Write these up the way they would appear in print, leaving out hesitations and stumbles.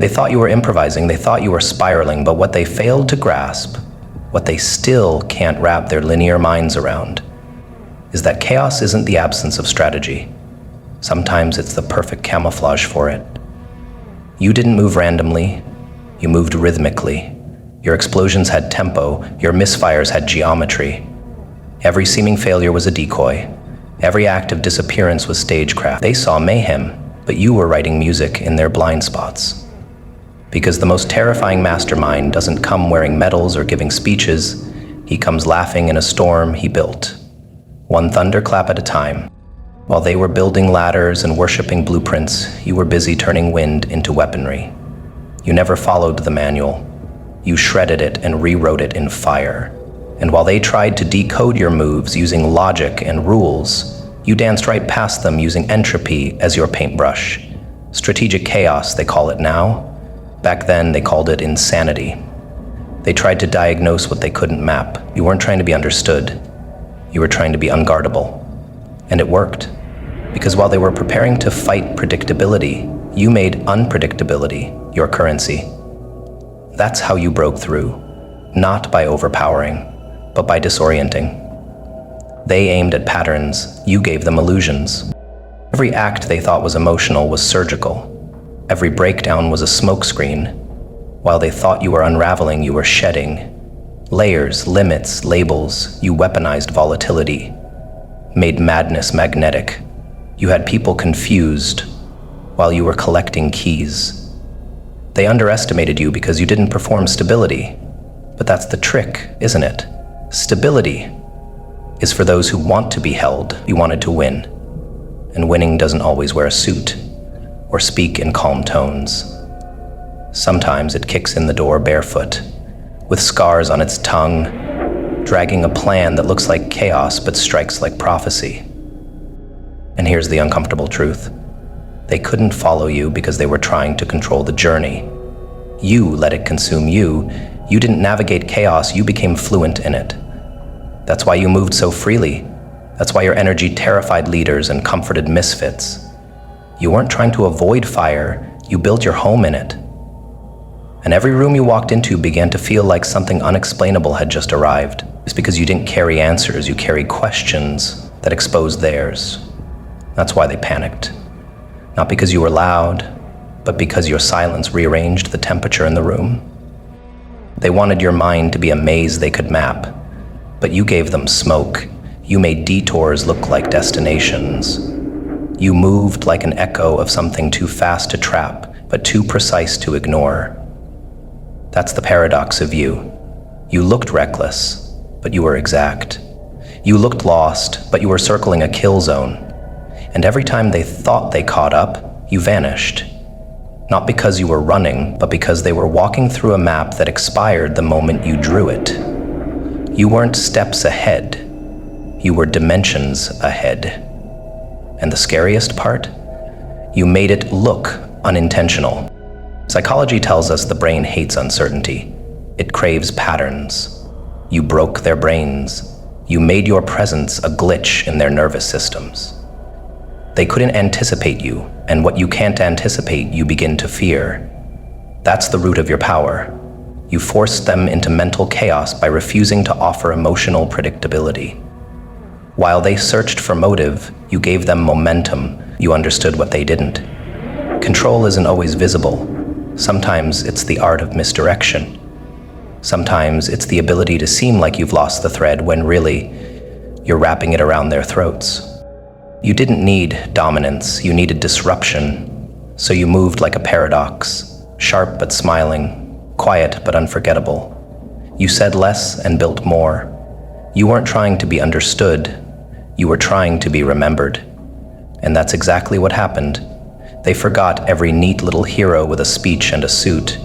They thought you were improvising, they thought you were spiraling, but what they failed to grasp, what they still can't wrap their linear minds around, is that chaos isn't the absence of strategy. Sometimes it's the perfect camouflage for it. You didn't move randomly, you moved rhythmically. Your explosions had tempo, your misfires had geometry. Every seeming failure was a decoy. Every act of disappearance was stagecraft. They saw mayhem, but you were writing music in their blind spots. Because the most terrifying mastermind doesn't come wearing medals or giving speeches, he comes laughing in a storm he built, one thunderclap at a time. While they were building ladders and worshiping blueprints, you were busy turning wind into weaponry. You never followed the manual. You shredded it and rewrote it in fire. And while they tried to decode your moves using logic and rules, you danced right past them using entropy as your paintbrush. Strategic chaos, they call it now. Back then, they called it insanity. They tried to diagnose what they couldn't map. You weren't trying to be understood. You were trying to be unguardable. And it worked. Because while they were preparing to fight predictability, you made unpredictability your currency. That's how you broke through, not by overpowering, but by disorienting. They aimed at patterns, you gave them illusions. Every act they thought was emotional was surgical. Every breakdown was a smokescreen. While they thought you were unraveling, you were shedding. Layers, limits, labels, you weaponized volatility, made madness magnetic. You had people confused while you were collecting keys. They underestimated you because you didn't perform stability. But that's the trick, isn't it? Stability is for those who want to be held. You wanted to win. And winning doesn't always wear a suit or speak in calm tones. Sometimes it kicks in the door barefoot, with scars on its tongue, dragging a plan that looks like chaos but strikes like prophecy. And here's the uncomfortable truth. They couldn't follow you because they were trying to control the journey. You let it consume you. You didn't navigate chaos, you became fluent in it. That's why you moved so freely. That's why your energy terrified leaders and comforted misfits. You weren't trying to avoid fire, you built your home in it. And every room you walked into began to feel like something unexplainable had just arrived. It's because you didn't carry answers, you carried questions that exposed theirs. That's why they panicked. Not because you were loud, but because your silence rearranged the temperature in the room. They wanted your mind to be a maze they could map, but you gave them smoke. You made detours look like destinations. You moved like an echo of something too fast to trap, but too precise to ignore. That's the paradox of you. You looked reckless, but you were exact. You looked lost, but you were circling a kill zone. And every time they thought they caught up, you vanished. Not because you were running, but because they were walking through a map that expired the moment you drew it. You weren't steps ahead. You were dimensions ahead. And the scariest part? You made it look unintentional. Psychology tells us the brain hates uncertainty. It craves patterns. You broke their brains. You made your presence a glitch in their nervous systems. They couldn't anticipate you, and what you can't anticipate, you begin to fear. That's the root of your power. You forced them into mental chaos by refusing to offer emotional predictability. While they searched for motive, you gave them momentum. You understood what they didn't. Control isn't always visible. Sometimes it's the art of misdirection. Sometimes it's the ability to seem like you've lost the thread when really, you're wrapping it around their throats. You didn't need dominance, you needed disruption. So you moved like a paradox, sharp but smiling, quiet but unforgettable. You said less and built more. You weren't trying to be understood, you were trying to be remembered. And that's exactly what happened. They forgot every neat little hero with a speech and a suit,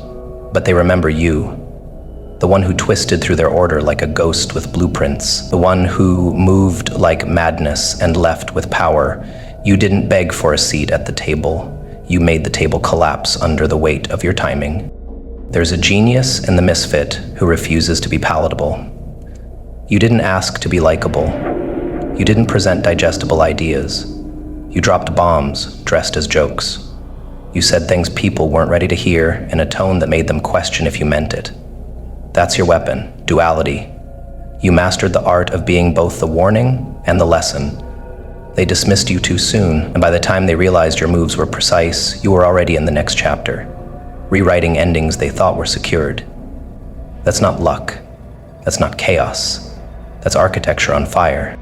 but they remember you. The one who twisted through their order like a ghost with blueprints. The one who moved like madness and left with power. You didn't beg for a seat at the table. You made the table collapse under the weight of your timing. There's a genius in the misfit who refuses to be palatable. You didn't ask to be likable. You didn't present digestible ideas. You dropped bombs dressed as jokes. You said things people weren't ready to hear in a tone that made them question if you meant it. That's your weapon, duality. You mastered the art of being both the warning and the lesson. They dismissed you too soon, and by the time they realized your moves were precise, you were already in the next chapter, rewriting endings they thought were secured. That's not luck. That's not chaos. That's architecture on fire.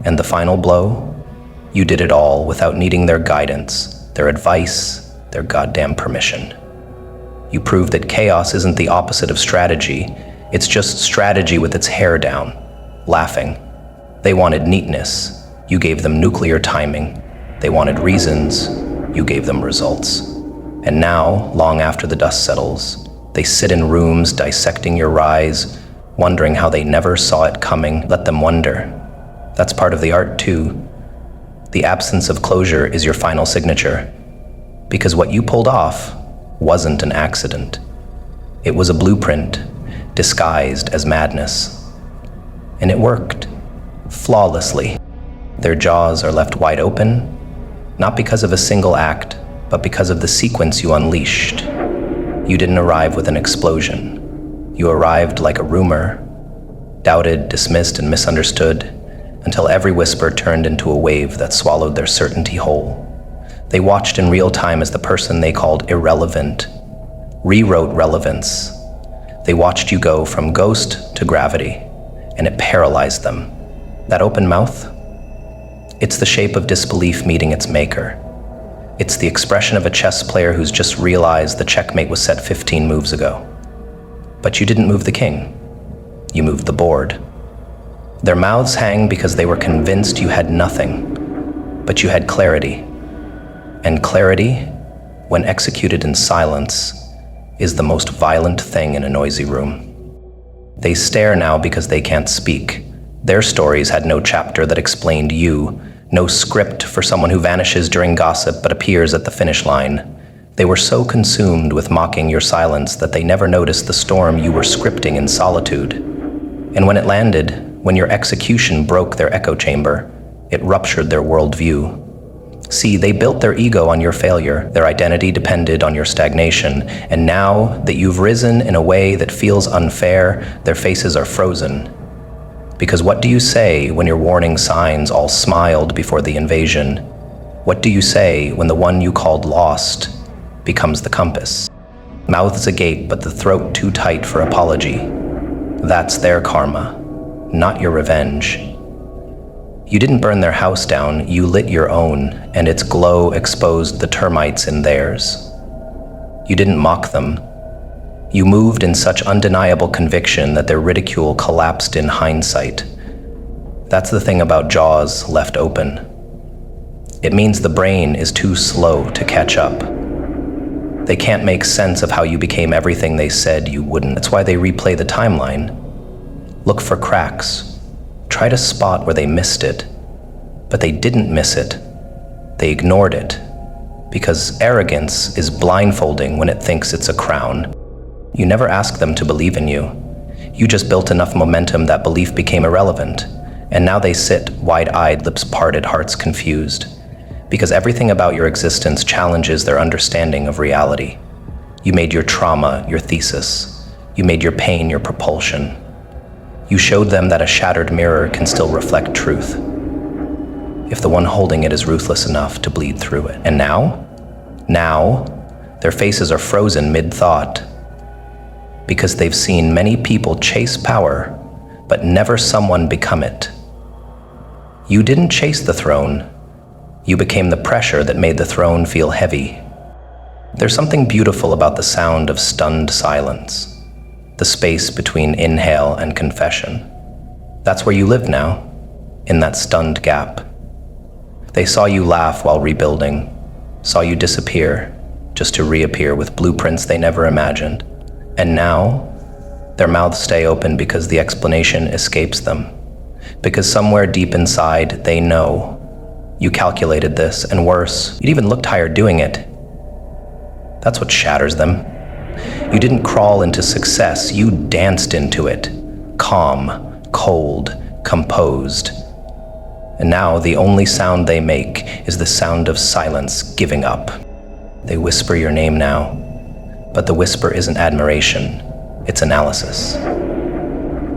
And the final blow? You did it all without needing their guidance, their advice, their goddamn permission. You proved that chaos isn't the opposite of strategy. It's just strategy with its hair down, laughing. They wanted neatness. You gave them nuclear timing. They wanted reasons. You gave them results. And now, long after the dust settles, they sit in rooms dissecting your rise, wondering how they never saw it coming. Let them wonder. That's part of the art, too. The absence of closure is your final signature. Because what you pulled off wasn't an accident. It was a blueprint, disguised as madness. And it worked, flawlessly. Their jaws are left wide open, not because of a single act, but because of the sequence you unleashed. You didn't arrive with an explosion. You arrived like a rumor, doubted, dismissed, and misunderstood, until every whisper turned into a wave that swallowed their certainty whole. They watched in real time as the person they called irrelevant rewrote relevance. They watched you go from ghost to gravity, and it paralyzed them. That open mouth? It's the shape of disbelief meeting its maker. It's the expression of a chess player who's just realized the checkmate was set 15 moves ago. But you didn't move the king. You moved the board. Their mouths hang because they were convinced you had nothing, but you had clarity. And clarity, when executed in silence, is the most violent thing in a noisy room. They stare now because they can't speak. Their stories had no chapter that explained you, no script for someone who vanishes during gossip but appears at the finish line. They were so consumed with mocking your silence that they never noticed the storm you were scripting in solitude. And when it landed, when your execution broke their echo chamber, it ruptured their worldview. See, they built their ego on your failure, their identity depended on your stagnation, and now that you've risen in a way that feels unfair, their faces are frozen. Because what do you say when your warning signs all smiled before the invasion? What do you say when the one you called lost becomes the compass? Mouths agape, but the throat too tight for apology. That's their karma, not your revenge. You didn't burn their house down, you lit your own, and its glow exposed the termites in theirs. You didn't mock them. You moved in such undeniable conviction that their ridicule collapsed in hindsight. That's the thing about jaws left open. It means the brain is too slow to catch up. They can't make sense of how you became everything they said you wouldn't. That's why they replay the timeline. Look for cracks. Try to spot where they missed it. But they didn't miss it. They ignored it. Because arrogance is blindfolding when it thinks it's a crown. You never asked them to believe in you. You just built enough momentum that belief became irrelevant. And now they sit, wide-eyed, lips parted, hearts confused. Because everything about your existence challenges their understanding of reality. You made your trauma your thesis. You made your pain your propulsion. You showed them that a shattered mirror can still reflect truth, if the one holding it is ruthless enough to bleed through it. And now, their faces are frozen mid-thought, because they've seen many people chase power, but never someone become it. You didn't chase the throne. You became the pressure that made the throne feel heavy. There's something beautiful about the sound of stunned silence, the space between inhale and confession. That's where you live now, in that stunned gap. They saw you laugh while rebuilding, saw you disappear, just to reappear with blueprints they never imagined. And now, their mouths stay open because the explanation escapes them. Because somewhere deep inside, they know. You calculated this, and worse, you'd even look tired doing it. That's what shatters them. You didn't crawl into success, you danced into it. Calm, cold, composed. And now the only sound they make is the sound of silence giving up. They whisper your name now, but the whisper isn't admiration, it's analysis.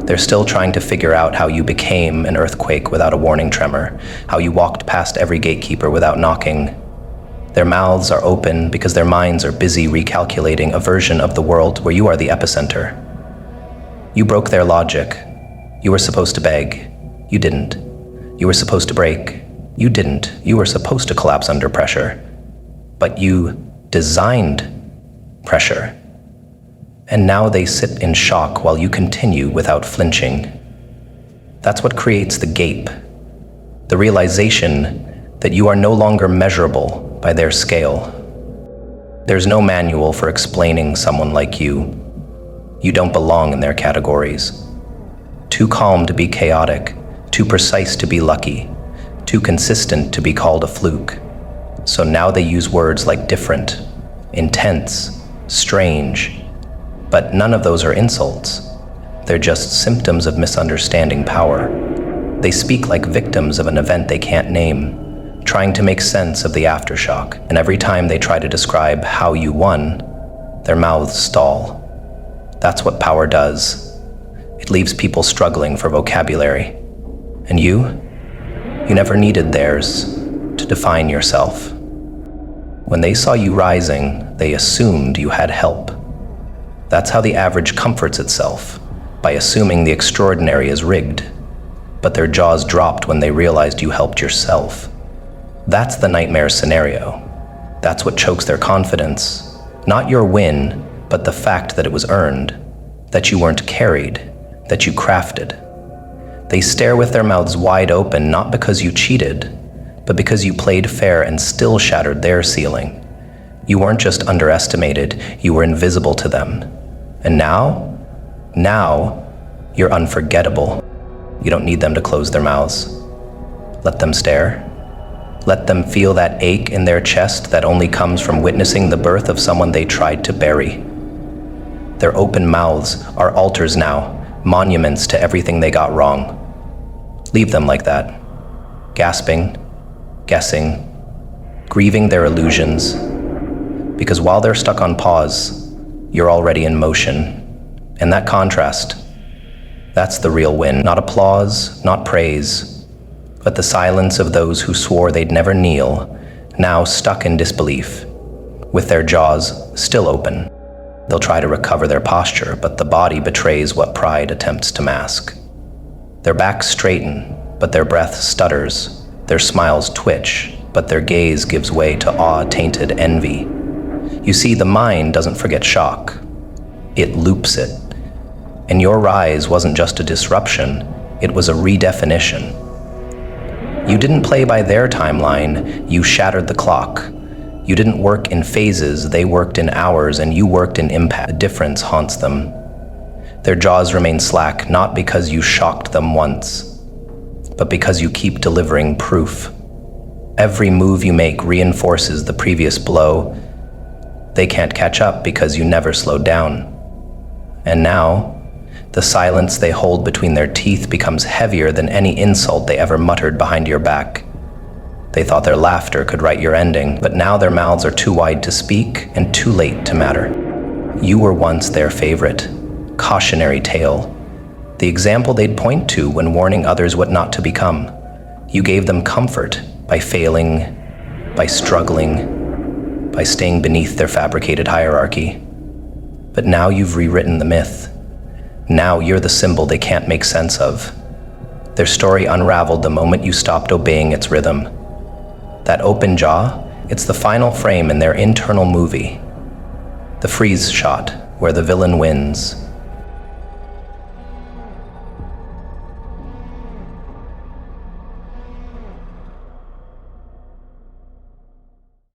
They're still trying to figure out how you became an earthquake without a warning tremor, how you walked past every gatekeeper without knocking. Their mouths are open because their minds are busy recalculating a version of the world where you are the epicenter. You broke their logic. You were supposed to beg. You didn't. You were supposed to break. You didn't. You were supposed to collapse under pressure. But you designed pressure. And now they sit in shock while you continue without flinching. That's what creates the gape, the realization that you are no longer measurable by their scale. There's no manual for explaining someone like you. You don't belong in their categories. Too calm to be chaotic, too precise to be lucky, too consistent to be called a fluke. So now they use words like different, intense, strange, but none of those are insults. They're just symptoms of misunderstanding power. They speak like victims of an event they can't name, trying to make sense of the aftershock. And every time they try to describe how you won, their mouths stall. That's what power does. It leaves people struggling for vocabulary. And you never needed theirs to define yourself. When they saw you rising, they assumed you had help. That's how the average comforts itself, by assuming the extraordinary is rigged. But their jaws dropped when they realized you helped yourself. That's the nightmare scenario. That's what chokes their confidence. Not your win, but the fact that it was earned, that you weren't carried, that you crafted. They stare with their mouths wide open, not because you cheated, but because you played fair and still shattered their ceiling. You weren't just underestimated, you were invisible to them. And now, you're unforgettable. You don't need them to close their mouths. Let them stare. Let them feel that ache in their chest that only comes from witnessing the birth of someone they tried to bury. Their open mouths are altars now, monuments to everything they got wrong. Leave them like that, gasping, guessing, grieving their illusions. Because while they're stuck on pause, you're already in motion. And that contrast, that's the real win. Not applause, not praise, but the silence of those who swore they'd never kneel, now stuck in disbelief, with their jaws still open. They'll try to recover their posture, but the body betrays what pride attempts to mask. Their backs straighten, but their breath stutters. Their smiles twitch, but their gaze gives way to awe-tainted envy. You see, the mind doesn't forget shock. It loops it. And your rise wasn't just a disruption, it was a redefinition. You didn't play by their timeline, you shattered the clock. You didn't work in phases, they worked in hours, and you worked in impact. The difference haunts them. Their jaws remain slack, not because you shocked them once, but because you keep delivering proof. Every move you make reinforces the previous blow. They can't catch up because you never slowed down. And now, the silence they hold between their teeth becomes heavier than any insult they ever muttered behind your back. They thought their laughter could write your ending, but now their mouths are too wide to speak and too late to matter. You were once their favorite, cautionary tale, the example they'd point to when warning others what not to become. You gave them comfort by failing, by struggling, by staying beneath their fabricated hierarchy. But now you've rewritten the myth. Now you're the symbol they can't make sense of. Their story unraveled the moment you stopped obeying its rhythm. That open jaw, it's the final frame in their internal movie. The freeze shot, where the villain wins,